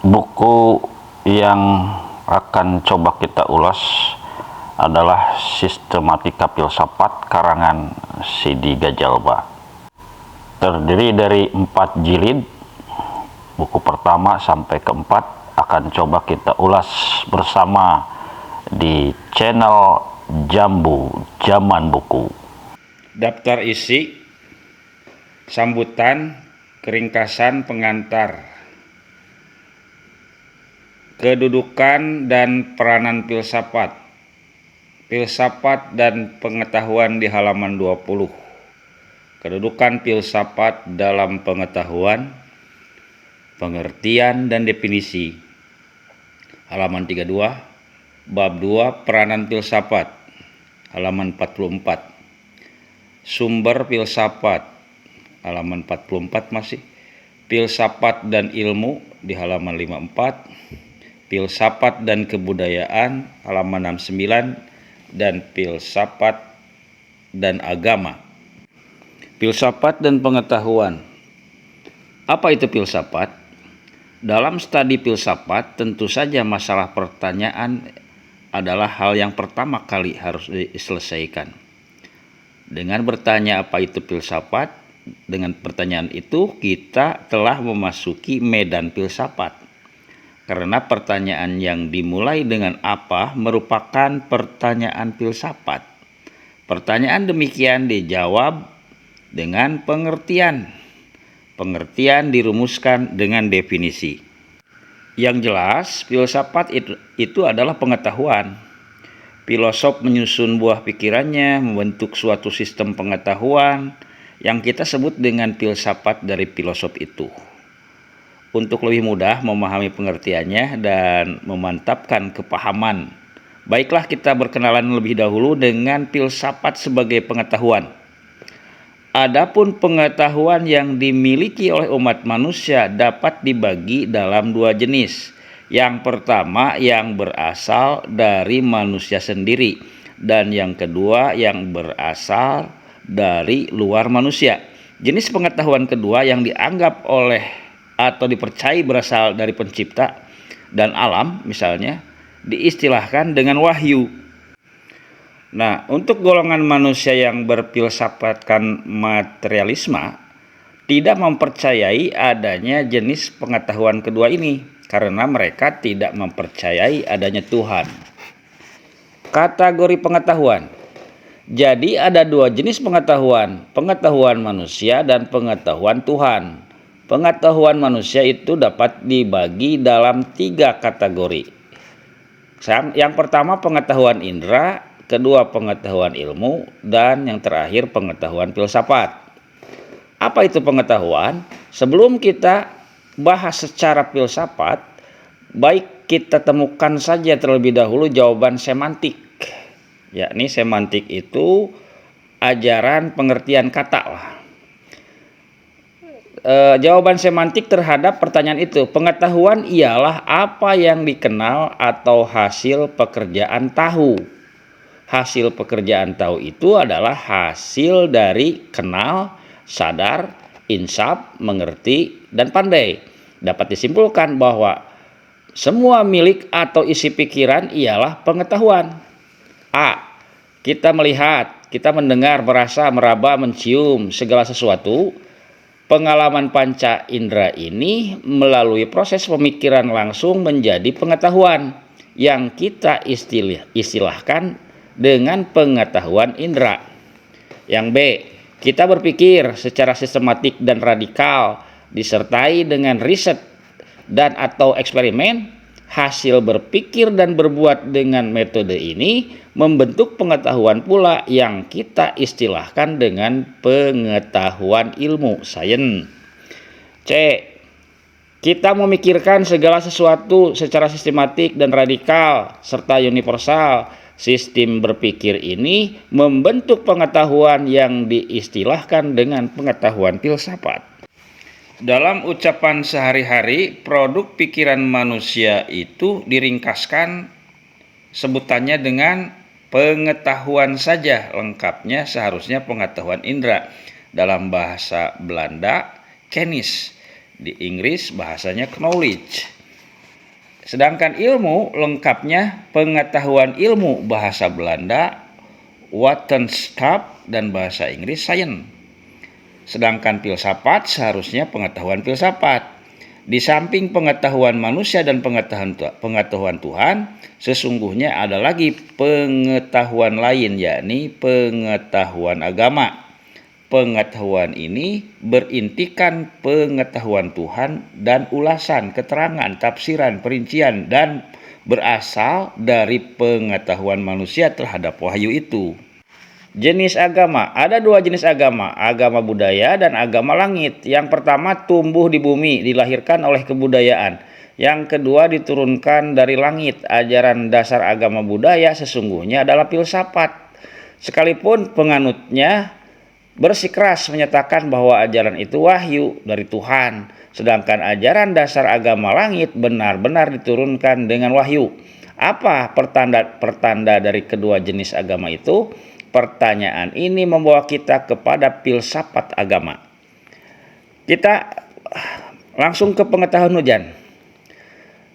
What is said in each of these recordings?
Buku yang akan coba kita ulas adalah Sistematika Filsafat karangan Sidi Gajalba. Terdiri dari 4 jilid. Buku pertama sampai keempat akan coba kita ulas bersama di channel Jambu Zaman Buku. Daftar isi, sambutan, keringkasan pengantar, kedudukan dan peranan filsafat, filsafat dan pengetahuan di halaman 20, kedudukan filsafat dalam pengetahuan, pengertian dan definisi, halaman 32, bab 2 peranan filsafat, halaman 44, sumber filsafat, halaman 44 masih, filsafat dan ilmu di halaman 54, filsafat dan kebudayaan halaman 69, dan filsafat dan agama. Filsafat dan pengetahuan. Apa itu filsafat? Dalam studi filsafat tentu saja masalah pertanyaan adalah hal yang pertama kali harus diselesaikan. Dengan bertanya apa itu filsafat, dengan pertanyaan itu kita telah memasuki medan filsafat. Karena pertanyaan yang dimulai dengan apa merupakan pertanyaan filsafat. Pertanyaan demikian dijawab dengan pengertian. Pengertian dirumuskan dengan definisi. Yang jelas, filsafat itu adalah pengetahuan. Filosof menyusun buah pikirannya, membentuk suatu sistem pengetahuan yang kita sebut dengan filsafat dari filosof itu. Untuk lebih mudah memahami pengertiannya dan memantapkan kepahaman, baiklah kita berkenalan lebih dahulu dengan filsafat sebagai pengetahuan. Adapun pengetahuan yang dimiliki oleh umat manusia dapat dibagi dalam 2 jenis. Yang pertama yang berasal dari manusia sendiri, dan yang kedua yang berasal dari luar manusia. Jenis pengetahuan kedua yang dianggap oleh atau dipercayai berasal dari pencipta dan alam misalnya diistilahkan dengan wahyu. Nah, untuk golongan manusia yang berfilsafatkan materialisme tidak mempercayai adanya jenis pengetahuan kedua ini karena mereka tidak mempercayai adanya Tuhan. Kategori pengetahuan. Jadi ada 2 jenis pengetahuan, pengetahuan manusia dan pengetahuan Tuhan. Pengetahuan manusia itu dapat dibagi dalam 3 kategori. Yang pertama pengetahuan indera, kedua pengetahuan ilmu, dan yang terakhir pengetahuan filsafat. Apa itu pengetahuan? Sebelum kita bahas secara filsafat, baik kita temukan saja terlebih dahulu jawaban semantik. Yakni semantik itu ajaran pengertian kata lah. Jawaban semantik terhadap pertanyaan itu. Pengetahuan ialah apa yang dikenal atau hasil pekerjaan tahu. Hasil pekerjaan tahu itu adalah hasil dari kenal, sadar, insaf, mengerti, dan pandai. Dapat disimpulkan bahwa semua milik atau isi pikiran ialah pengetahuan. A. Kita melihat, kita mendengar, merasa, meraba, mencium segala sesuatu. Pengalaman panca indera ini melalui proses pemikiran langsung menjadi pengetahuan yang kita istilahkan dengan pengetahuan indera. Yang B, kita berpikir secara sistematik dan radikal disertai dengan riset dan atau eksperimen. Hasil berpikir dan berbuat dengan metode ini membentuk pengetahuan pula yang kita istilahkan dengan pengetahuan ilmu, sains. C. Kita memikirkan segala sesuatu secara sistematik dan radikal serta universal. Sistem berpikir ini membentuk pengetahuan yang diistilahkan dengan pengetahuan filsafat. Dalam ucapan sehari-hari, produk pikiran manusia itu diringkaskan sebutannya dengan pengetahuan saja. Lengkapnya seharusnya pengetahuan indera. Dalam bahasa Belanda, kennis. Di Inggris bahasanya knowledge. Sedangkan ilmu lengkapnya pengetahuan ilmu bahasa Belanda, wetenschap, dan bahasa Inggris science. Sedangkan filsafat seharusnya pengetahuan filsafat. Di samping pengetahuan manusia dan pengetahuan Tuhan, sesungguhnya ada lagi pengetahuan lain, yakni pengetahuan agama. Pengetahuan ini berintikan pengetahuan Tuhan dan ulasan, keterangan, tafsiran, perincian, dan berasal dari pengetahuan manusia terhadap wahyu itu. Jenis agama, ada dua jenis agama, agama budaya dan agama langit. Yang pertama tumbuh di bumi, dilahirkan oleh kebudayaan. Yang kedua diturunkan dari langit. Ajaran dasar agama budaya sesungguhnya adalah filsafat. Sekalipun penganutnya bersikeras menyatakan bahwa ajaran itu wahyu dari Tuhan, sedangkan ajaran dasar agama langit benar-benar diturunkan dengan wahyu. Apa pertanda dari kedua jenis agama itu? Pertanyaan ini membawa kita kepada filsafat agama. Kita langsung ke pengetahuan hujan.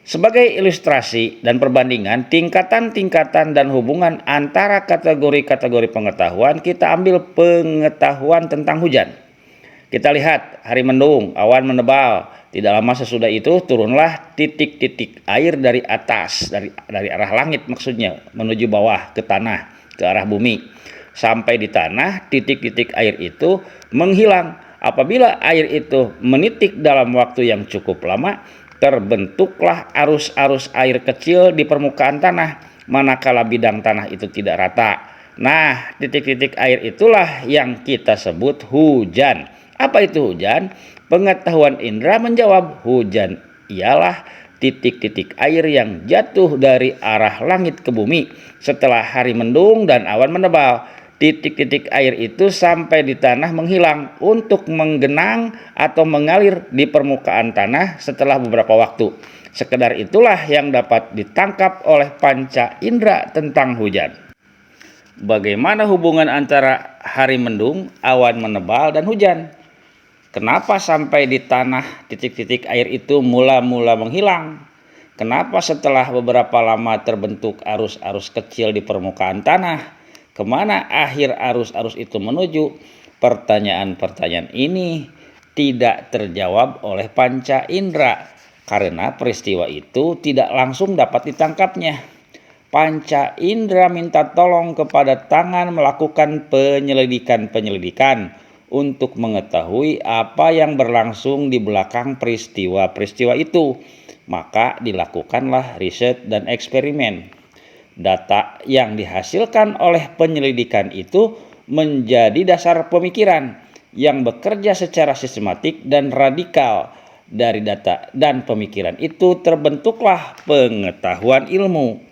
Sebagai ilustrasi dan perbandingan tingkatan-tingkatan dan hubungan antara kategori-kategori pengetahuan, kita ambil pengetahuan tentang hujan. Kita lihat hari mendung, awan menebal. Tidak lama sesudah itu turunlah titik-titik air dari atas, dari arah langit maksudnya, menuju bawah ke tanah, ke arah bumi. Sampai di tanah, titik-titik air itu menghilang. Apabila air itu menitik dalam waktu yang cukup lama, terbentuklah arus-arus air kecil di permukaan tanah, manakala bidang tanah itu tidak rata. Nah, titik-titik air itulah yang kita sebut hujan. Apa itu hujan? Pengetahuan indera menjawab, hujan ialah titik-titik air yang jatuh dari arah langit ke bumi setelah hari mendung dan awan menebal. Titik-titik air itu sampai di tanah menghilang untuk menggenang atau mengalir di permukaan tanah setelah beberapa waktu. Sekedar itulah yang dapat ditangkap oleh panca indera tentang hujan. Bagaimana hubungan antara hari mendung, awan menebal, dan hujan? Kenapa sampai di tanah titik-titik air itu mula-mula menghilang? Kenapa setelah beberapa lama terbentuk arus-arus kecil di permukaan tanah? Kemana akhir arus-arus itu menuju? Pertanyaan-pertanyaan ini tidak terjawab oleh panca indera karena peristiwa itu tidak langsung dapat ditangkapnya. Panca indera minta tolong kepada tangan melakukan penyelidikan untuk mengetahui apa yang berlangsung di belakang peristiwa-peristiwa itu. Maka dilakukanlah riset dan eksperimen. Data yang dihasilkan oleh penyelidikan itu menjadi dasar pemikiran yang bekerja secara sistematik dan radikal. Dari data dan pemikiran itu terbentuklah pengetahuan ilmu.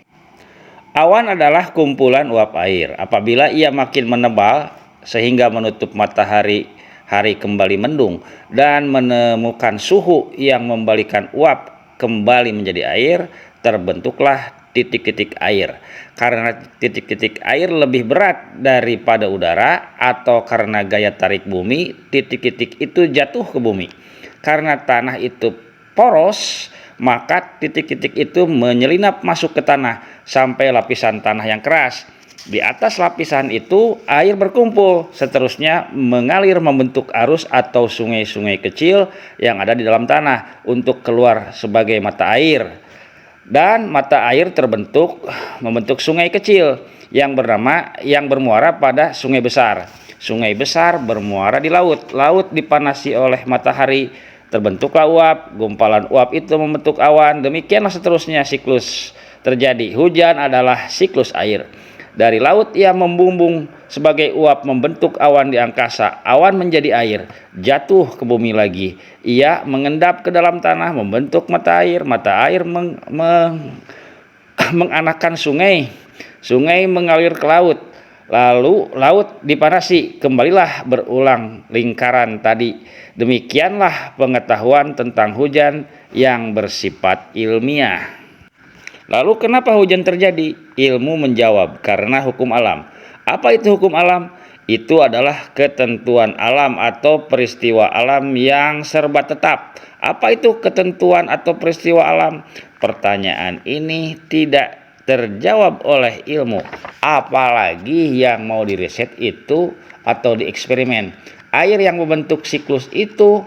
Awan adalah kumpulan uap air. Apabila ia makin menebal sehingga menutup matahari, hari kembali mendung dan menemukan suhu yang membalikan uap kembali menjadi air, terbentuklah titik-titik air. Karena titik-titik air lebih berat daripada udara atau karena gaya tarik bumi, titik-titik itu jatuh ke bumi. Karena tanah itu poros, maka titik-titik itu menyelinap masuk ke tanah sampai lapisan tanah yang keras. Di atas lapisan itu air berkumpul, seterusnya mengalir membentuk arus atau sungai-sungai kecil yang ada di dalam tanah untuk keluar sebagai mata air. Dan mata air membentuk sungai kecil yang bermuara pada sungai besar. Sungai besar bermuara di laut. Laut dipanasi oleh matahari, terbentuklah uap. Gumpalan uap itu membentuk awan. Demikianlah seterusnya siklus terjadi. Hujan adalah siklus air. Dari laut ia membumbung sebagai uap membentuk awan di angkasa. Awan menjadi air, jatuh ke bumi lagi. Ia mengendap ke dalam tanah membentuk mata air. Mata air menganakkan sungai. Sungai mengalir ke laut. Lalu laut dipanasi, kembalilah berulang lingkaran tadi. Demikianlah pengetahuan tentang hujan yang bersifat ilmiah. Lalu kenapa hujan terjadi? Ilmu menjawab, karena hukum alam. Apa itu hukum alam? Itu adalah ketentuan alam atau peristiwa alam yang serba tetap. Apa itu ketentuan atau peristiwa alam? Pertanyaan ini tidak terjawab oleh ilmu, apalagi yang mau diriset itu atau dieksperimen. Air yang membentuk siklus itu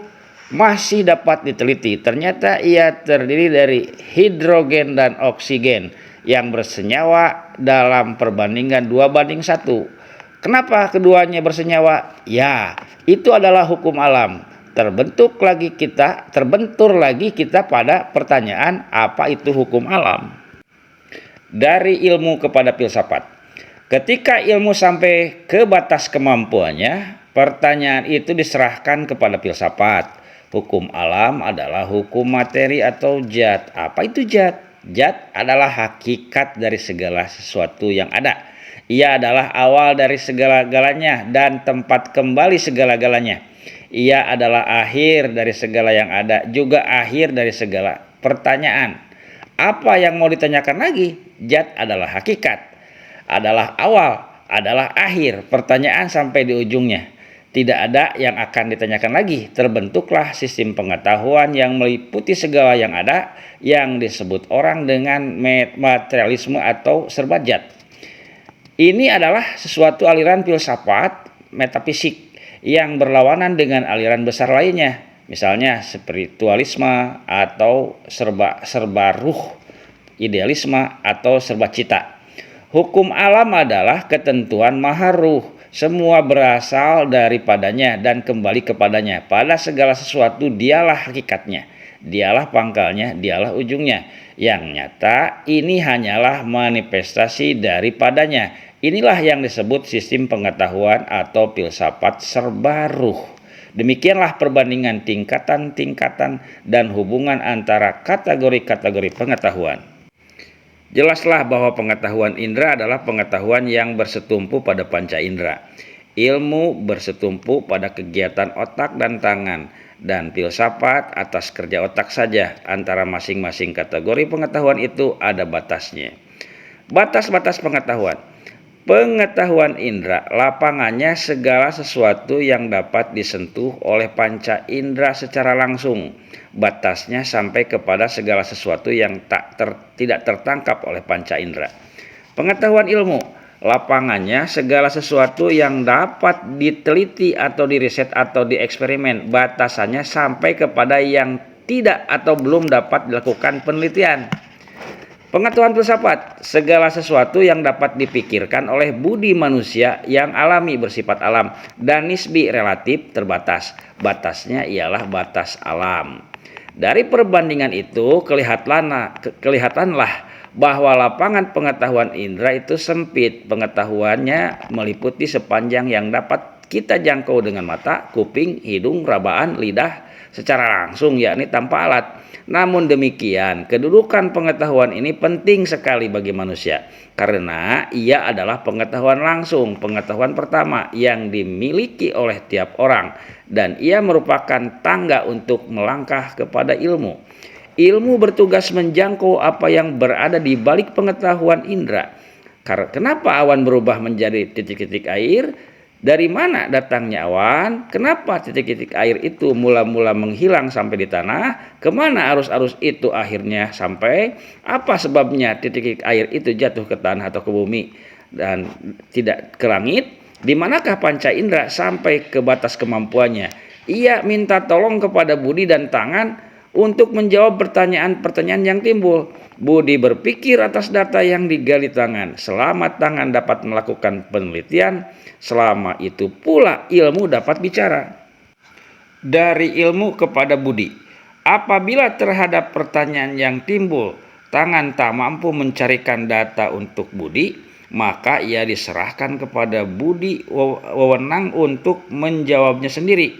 masih dapat diteliti. Ternyata ia terdiri dari hidrogen dan oksigen yang bersenyawa dalam perbandingan 2:1. Kenapa keduanya bersenyawa? Ya, itu adalah hukum alam. Terbentur lagi kita pada pertanyaan apa itu hukum alam. Dari ilmu kepada filsafat. Ketika ilmu sampai ke batas kemampuannya, pertanyaan itu diserahkan kepada filsafat. Hukum alam adalah hukum materi atau zat. Apa itu zat? Zat adalah hakikat dari segala sesuatu yang ada. Ia adalah awal dari segala-galanya dan tempat kembali segala-galanya. Ia adalah akhir dari segala yang ada, juga akhir dari segala pertanyaan. Apa yang mau ditanyakan lagi? Zat adalah hakikat, adalah awal, adalah akhir, pertanyaan sampai di ujungnya. Tidak ada yang akan ditanyakan lagi. Terbentuklah sistem pengetahuan yang meliputi segala yang ada, yang disebut orang dengan materialisme atau serba zat. Ini adalah sesuatu aliran filsafat metafisik yang berlawanan dengan aliran besar lainnya, misalnya spiritualisme atau serba ruh, idealisme atau serba cita. Hukum alam adalah ketentuan maha ruh, semua berasal daripadanya dan kembali kepadanya. Pada segala sesuatu dialah hakikatnya, dialah pangkalnya, dialah ujungnya. Yang nyata ini hanyalah manifestasi daripadanya. Inilah yang disebut sistem pengetahuan atau filsafat serba ruh. Demikianlah perbandingan tingkatan-tingkatan dan hubungan antara kategori-kategori pengetahuan. Jelaslah bahwa pengetahuan indera adalah pengetahuan yang bersetumpu pada panca indera. Ilmu bersetumpu pada kegiatan otak dan tangan, dan filsafat atas kerja otak saja. Antara masing-masing kategori pengetahuan itu ada batasnya. Batas-batas pengetahuan. Pengetahuan indera, lapangannya segala sesuatu yang dapat disentuh oleh panca indera secara langsung. Batasnya sampai kepada segala sesuatu yang tidak tertangkap oleh panca indera. Pengetahuan ilmu, lapangannya segala sesuatu yang dapat diteliti atau diriset atau dieksperimen. Batasannya sampai kepada yang tidak atau belum dapat dilakukan penelitian. Pengetahuan filsafat, segala sesuatu yang dapat dipikirkan oleh budi manusia yang alami bersifat alam dan nisbi relatif terbatas. Batasnya ialah batas alam. Dari perbandingan itu kelihatanlah bahwa lapangan pengetahuan indera itu sempit. Pengetahuannya meliputi sepanjang yang dapat kita jangkau dengan mata, kuping, hidung, rabaan, lidah secara langsung, yakni tanpa alat. Namun demikian, kedudukan pengetahuan ini penting sekali bagi manusia karena ia adalah pengetahuan langsung, pengetahuan pertama yang dimiliki oleh tiap orang, dan ia merupakan tangga untuk melangkah kepada ilmu. Ilmu bertugas menjangkau apa yang berada di balik pengetahuan indera. Kenapa awan berubah menjadi titik-titik air? Dari mana datangnya awan? Kenapa titik-titik air itu mula-mula menghilang sampai di tanah? Kemana arus-arus itu akhirnya sampai? Apa sebabnya titik-titik air itu jatuh ke tanah atau ke bumi dan tidak ke langit? Di manakah panca indera sampai ke batas kemampuannya? Ia minta tolong kepada budi dan tangan untuk menjawab pertanyaan-pertanyaan yang timbul. Budi berpikir atas data yang digali tangan. Selama tangan dapat melakukan penelitian, selama itu pula ilmu dapat bicara. Dari ilmu kepada budi. Apabila terhadap pertanyaan yang timbul, tangan tak mampu mencarikan data untuk budi, maka ia diserahkan kepada budi wewenang untuk menjawabnya sendiri.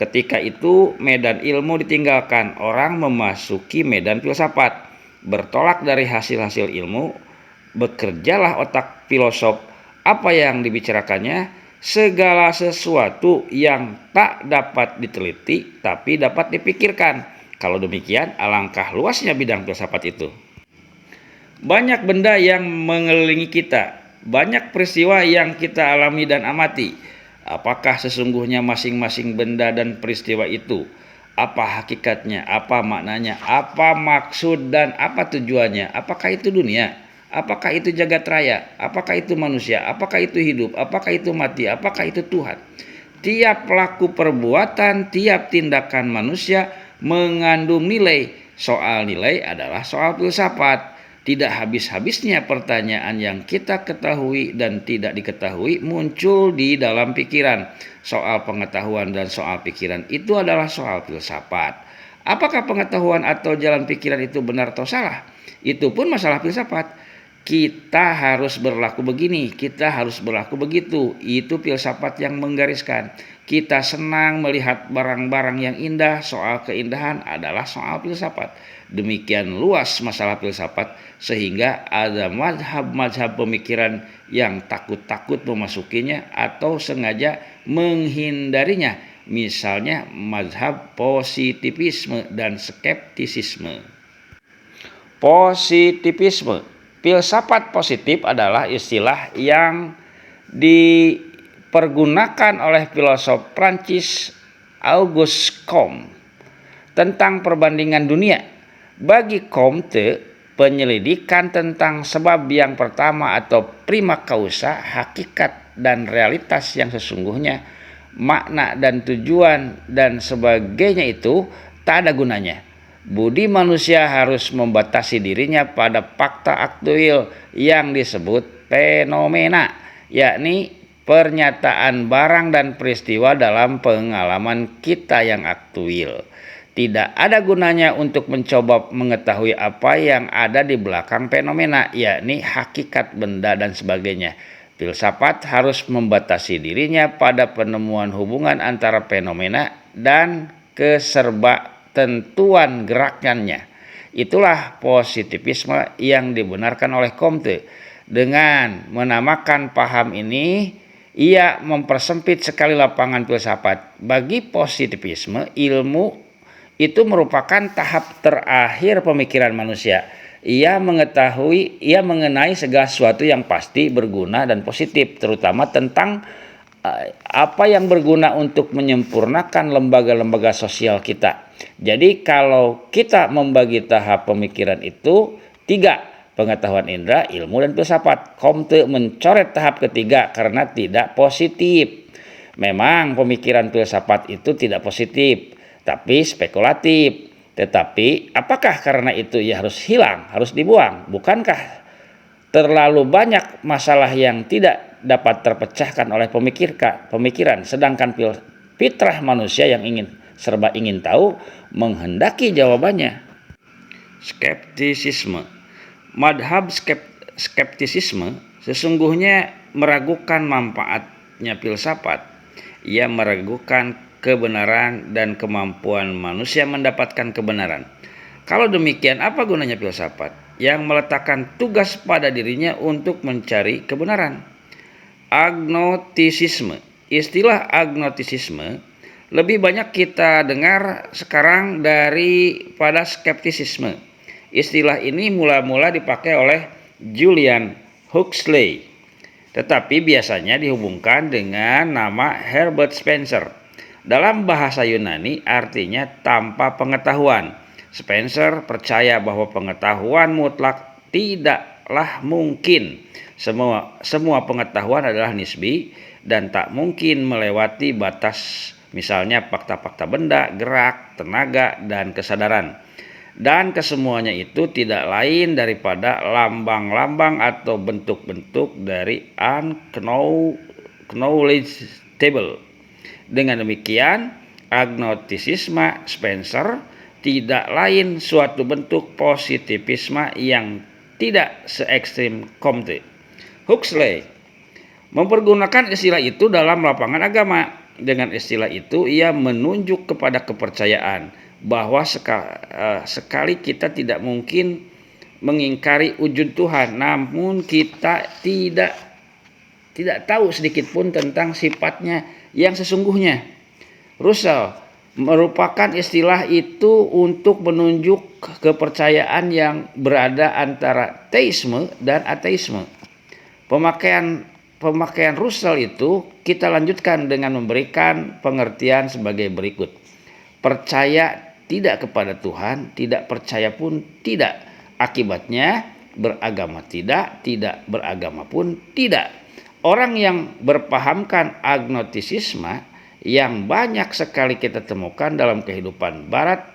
Ketika itu medan ilmu ditinggalkan, orang memasuki medan filsafat. Bertolak dari hasil-hasil ilmu, bekerjalah otak filosof. Apa yang dibicarakannya? Segala sesuatu yang tak dapat diteliti tapi dapat dipikirkan. Kalau demikian, alangkah luasnya bidang filsafat itu. Banyak benda yang mengelilingi kita, banyak peristiwa yang kita alami dan amati. Apakah sesungguhnya masing-masing benda dan peristiwa itu? Apa hakikatnya? Apa maknanya? Apa maksud dan apa tujuannya? Apakah itu dunia? Apakah itu jagat raya? Apakah itu manusia? Apakah itu hidup? Apakah itu mati? Apakah itu Tuhan? Tiap pelaku perbuatan, tiap tindakan manusia mengandung nilai. Soal nilai adalah soal filsafat. Tidak habis-habisnya pertanyaan yang kita ketahui dan tidak diketahui muncul di dalam pikiran. Soal pengetahuan dan soal pikiran itu adalah soal filsafat. Apakah pengetahuan atau jalan pikiran itu benar atau salah? Itu pun masalah filsafat. Kita harus berlaku begini, kita harus berlaku begitu. Itu filsafat yang menggariskan. Kita senang melihat barang-barang yang indah, soal keindahan adalah soal filsafat. Demikian luas masalah filsafat sehingga ada mazhab-mazhab pemikiran yang takut-takut memasukinya atau sengaja menghindarinya. Misalnya mazhab positivisme dan skeptisisme. Positivisme. Filsafat positif adalah istilah yang dipergunakan oleh filosof Prancis Auguste Comte tentang perbandingan dunia. Bagi Comte, penyelidikan tentang sebab yang pertama atau prima causa, hakikat dan realitas yang sesungguhnya, makna dan tujuan dan sebagainya itu tak ada gunanya. Budi manusia harus membatasi dirinya pada fakta aktual yang disebut fenomena, yakni pernyataan barang dan peristiwa dalam pengalaman kita yang aktual. Tidak ada gunanya untuk mencoba mengetahui apa yang ada di belakang fenomena, yakni hakikat benda dan sebagainya. Filsafat harus membatasi dirinya pada penemuan hubungan antara fenomena dan keserba-tentuan gerakannya. Itulah positivisme yang dibenarkan oleh Comte. Dengan menamakan paham ini, ia mempersempit sekali lapangan filsafat. Bagi positivisme, ilmu itu merupakan tahap terakhir pemikiran manusia. Ia mengenai segala sesuatu yang pasti, berguna dan positif, terutama tentang apa yang berguna untuk menyempurnakan lembaga-lembaga sosial kita. Jadi kalau kita membagi tahap pemikiran itu 3, pengetahuan indera, ilmu, dan filsafat. Comte mencoret tahap ketiga karena tidak positif. Memang pemikiran filsafat itu tidak positif, tapi spekulatif. Tetapi apakah karena itu ia harus hilang, harus dibuang? Bukankah terlalu banyak masalah yang tidak dapat terpecahkan oleh pemikiran, sedangkan fitrah manusia yang serba ingin tahu menghendaki jawabannya. Skeptisisme. Madhab skeptisisme sesungguhnya meragukan manfaatnya filsafat. Ia meragukan kebenaran dan kemampuan manusia mendapatkan kebenaran. Kalau demikian, apa gunanya filsafat yang meletakkan tugas pada dirinya untuk mencari kebenaran? Agnostisisme. Istilah agnostisisme lebih banyak kita dengar sekarang daripada skeptisisme. Istilah ini mula-mula dipakai oleh Julian Huxley, tetapi biasanya dihubungkan dengan nama Herbert Spencer. Dalam bahasa Yunani artinya tanpa pengetahuan. Spencer percaya bahwa pengetahuan mutlak tidaklah mungkin. Semua pengetahuan adalah nisbi dan tak mungkin melewati batas, misalnya fakta-fakta benda, gerak, tenaga, dan kesadaran. Dan kesemuanya itu tidak lain daripada lambang-lambang atau bentuk-bentuk dari unknowledgeable. Dengan demikian, agnostisisme Spencer tidak lain suatu bentuk positivisme yang tidak se-ekstrim Comte. Huxley mempergunakan istilah itu dalam lapangan agama. Dengan istilah itu ia menunjuk kepada kepercayaan bahwa sekali kita tidak mungkin mengingkari wujud Tuhan, namun kita tidak tahu sedikit pun tentang sifatnya yang sesungguhnya. Russell merupakan istilah itu untuk menunjuk kepercayaan yang berada antara teisme dan ateisme. Pemakaian pemakaian Russell itu kita lanjutkan dengan memberikan pengertian sebagai berikut. Percaya tidak kepada Tuhan, tidak percaya pun tidak. Akibatnya beragama tidak beragama pun tidak. Orang yang berpahamkan agnostisisme yang banyak sekali kita temukan dalam kehidupan Barat,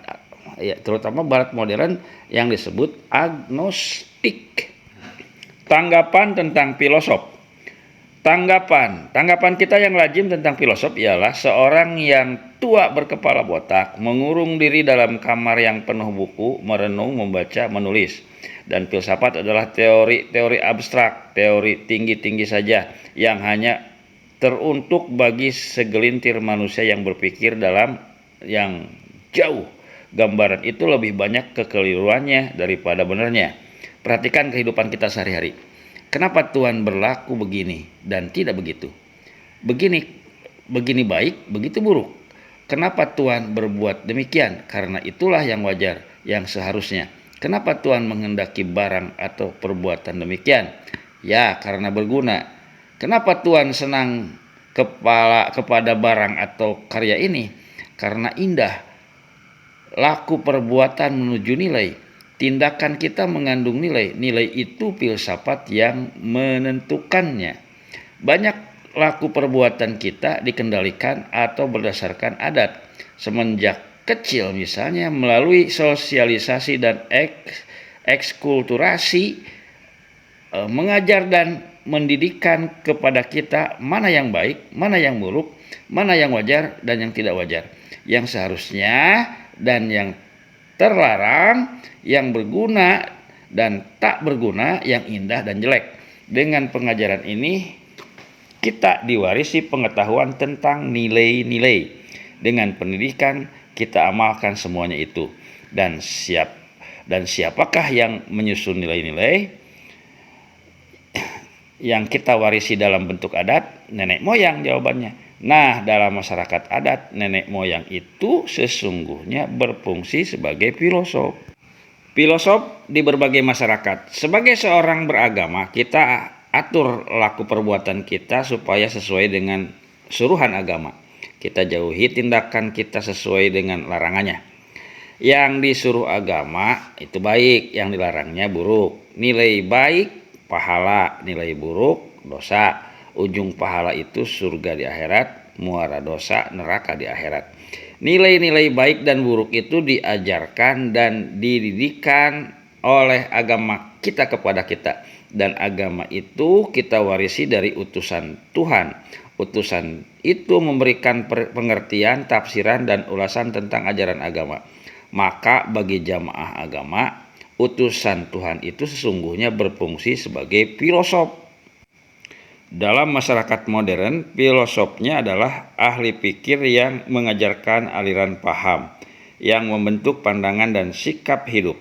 ya, terutama Barat modern yang disebut agnostik. Tanggapan tentang filosof. Tanggapan kita yang lazim tentang filosof ialah seorang yang tua berkepala botak, mengurung diri dalam kamar yang penuh buku, merenung, membaca, menulis. Dan filsafat adalah teori abstrak, teori tinggi-tinggi saja yang hanya teruntuk bagi segelintir manusia yang berpikir dalam yang jauh. Gambaran itu lebih banyak kekeliruannya daripada benarnya. Perhatikan kehidupan kita sehari-hari. Kenapa Tuhan berlaku begini dan tidak begitu? Begini baik, begitu buruk. Kenapa Tuhan berbuat demikian? Karena itulah yang wajar, yang seharusnya. Kenapa Tuhan menghendaki barang atau perbuatan demikian? Ya, karena berguna. Kenapa Tuhan senang kepada barang atau karya ini? Karena indah. Laku perbuatan menuju nilai. Tindakan kita mengandung nilai. Nilai itu filsafat yang menentukannya. Banyak laku perbuatan kita dikendalikan atau berdasarkan adat. Semenjak kecil misalnya melalui sosialisasi dan ekskulturasi, mengajar dan mendidikan kepada kita mana yang baik, mana yang buruk, mana yang wajar dan yang tidak wajar. Yang seharusnya dan yang terlarang, yang berguna dan tak berguna, yang indah dan jelek. Dengan pengajaran ini kita diwarisi pengetahuan tentang nilai-nilai. Dengan pendidikan kita amalkan semuanya itu. Dan siapakah yang menyusun nilai-nilai yang kita warisi dalam bentuk adat? Nenek moyang jawabannya. Nah, dalam masyarakat adat, nenek moyang itu sesungguhnya berfungsi sebagai filosof. Filosof di berbagai masyarakat. Sebagai seorang beragama, kita atur laku perbuatan kita supaya sesuai dengan suruhan agama. Kita jauhi tindakan kita sesuai dengan larangannya. Yang disuruh agama itu baik, yang dilarangnya buruk. Nilai baik pahala, nilai buruk dosa. Ujung pahala itu surga di akhirat, muara dosa neraka di akhirat. Nilai-nilai baik dan buruk itu diajarkan dan dididikan oleh agama kita kepada kita. Dan agama itu kita warisi dari utusan Tuhan. Utusan itu memberikan pengertian, tafsiran, dan ulasan tentang ajaran agama. Maka bagi jamaah agama, utusan Tuhan itu sesungguhnya berfungsi sebagai filosof. Dalam masyarakat modern, filosofnya adalah ahli pikir yang mengajarkan aliran paham, yang membentuk pandangan dan sikap hidup.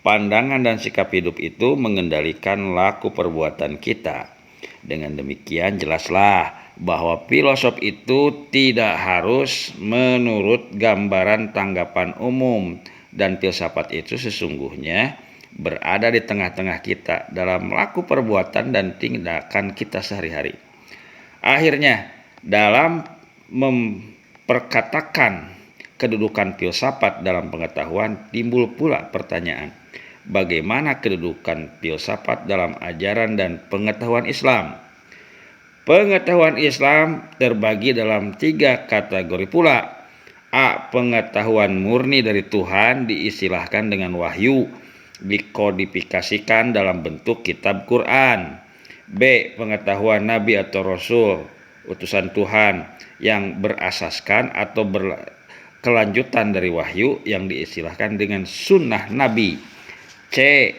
Pandangan dan sikap hidup itu mengendalikan laku perbuatan kita. Dengan demikian jelaslah bahwa filosof itu tidak harus menurut gambaran tanggapan umum, dan filsafat itu sesungguhnya berada di tengah-tengah kita dalam laku perbuatan dan tindakan kita sehari-hari. Akhirnya, dalam memperkatakan kedudukan filsafat dalam pengetahuan, timbul pula pertanyaan, bagaimana kedudukan filsafat dalam ajaran dan pengetahuan Islam? Pengetahuan Islam terbagi dalam 3 kategori pula. A. Pengetahuan murni dari Tuhan diistilahkan dengan wahyu, dikodifikasikan dalam bentuk kitab Quran. B. Pengetahuan Nabi atau Rasul, utusan Tuhan yang berasaskan atau berkelanjutan dari wahyu yang diistilahkan dengan sunnah Nabi. C.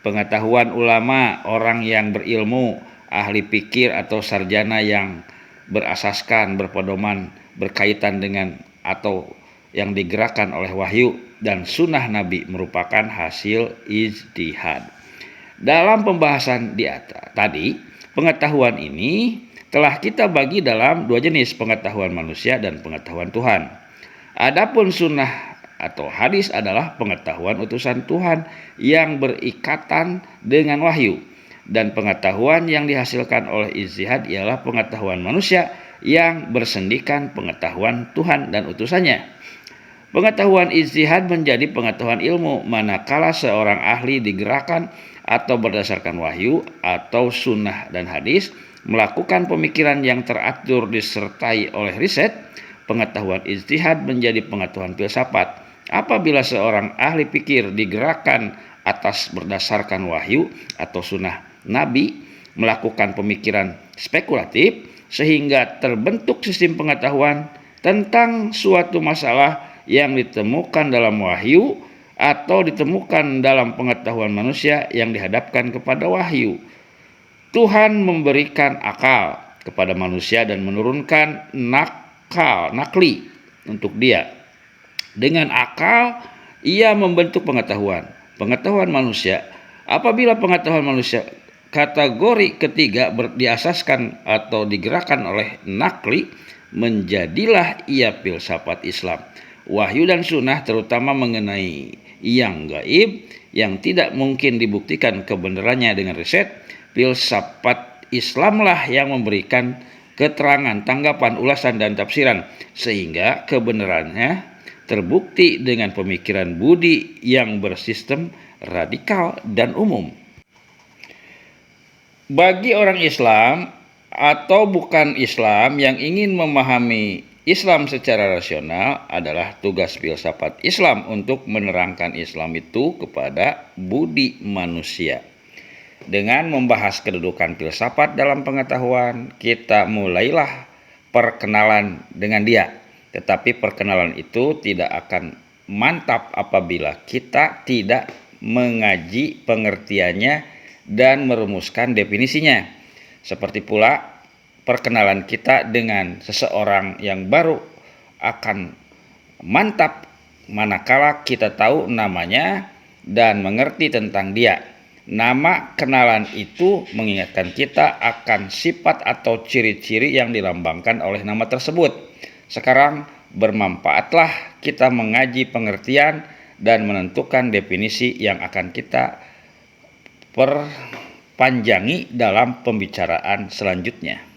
Pengetahuan ulama, orang yang berilmu, ahli pikir atau sarjana yang berasaskan, berpedoman, berkaitan dengan atau yang digerakkan oleh wahyu dan sunnah Nabi merupakan hasil ijtihad. Dalam pembahasan di atas tadi, pengetahuan ini telah kita bagi dalam 2 jenis, pengetahuan manusia dan pengetahuan Tuhan. Adapun sunnah atau hadis adalah pengetahuan utusan Tuhan yang berikatan dengan wahyu. Dan pengetahuan yang dihasilkan oleh ijtihad ialah pengetahuan manusia yang bersendikan pengetahuan Tuhan dan utusannya. Pengetahuan ijtihad menjadi pengetahuan ilmu manakala seorang ahli digerakkan atau berdasarkan wahyu atau sunnah dan hadis melakukan pemikiran yang teratur disertai oleh riset. Pengetahuan ijtihad menjadi pengetahuan filsafat apabila seorang ahli pikir digerakkan atas berdasarkan wahyu atau sunnah Nabi melakukan pemikiran spekulatif sehingga terbentuk sistem pengetahuan tentang suatu masalah yang ditemukan dalam wahyu atau ditemukan dalam pengetahuan manusia yang dihadapkan kepada wahyu. Tuhan memberikan akal kepada manusia dan menurunkan nakli untuk dia. Dengan akal ia membentuk pengetahuan manusia. Apabila pengetahuan manusia kategori ketiga diasaskan atau digerakkan oleh nakli, menjadilah ia filsafat Islam. Wahyu dan sunnah terutama mengenai yang gaib yang tidak mungkin dibuktikan kebenarannya dengan riset. Filsafat Islamlah yang memberikan keterangan, tanggapan, ulasan, dan tafsiran sehingga kebenarannya terbukti dengan pemikiran budi yang bersistem radikal dan umum. Bagi orang Islam atau bukan Islam yang ingin memahami Islam secara rasional, adalah tugas filsafat Islam untuk menerangkan Islam itu kepada budi manusia. Dengan membahas kedudukan filsafat dalam pengetahuan, kita mulailah perkenalan dengan dia. Tetapi perkenalan itu tidak akan mantap apabila kita tidak mengaji pengertiannya dan merumuskan definisinya. Seperti pula perkenalan kita dengan seseorang yang baru akan mantap manakala kita tahu namanya dan mengerti tentang dia. Nama kenalan itu mengingatkan kita akan sifat atau ciri-ciri yang dilambangkan oleh nama tersebut. Sekarang bermanfaatlah kita mengaji pengertian dan menentukan definisi yang akan kita perpanjangi dalam pembicaraan selanjutnya.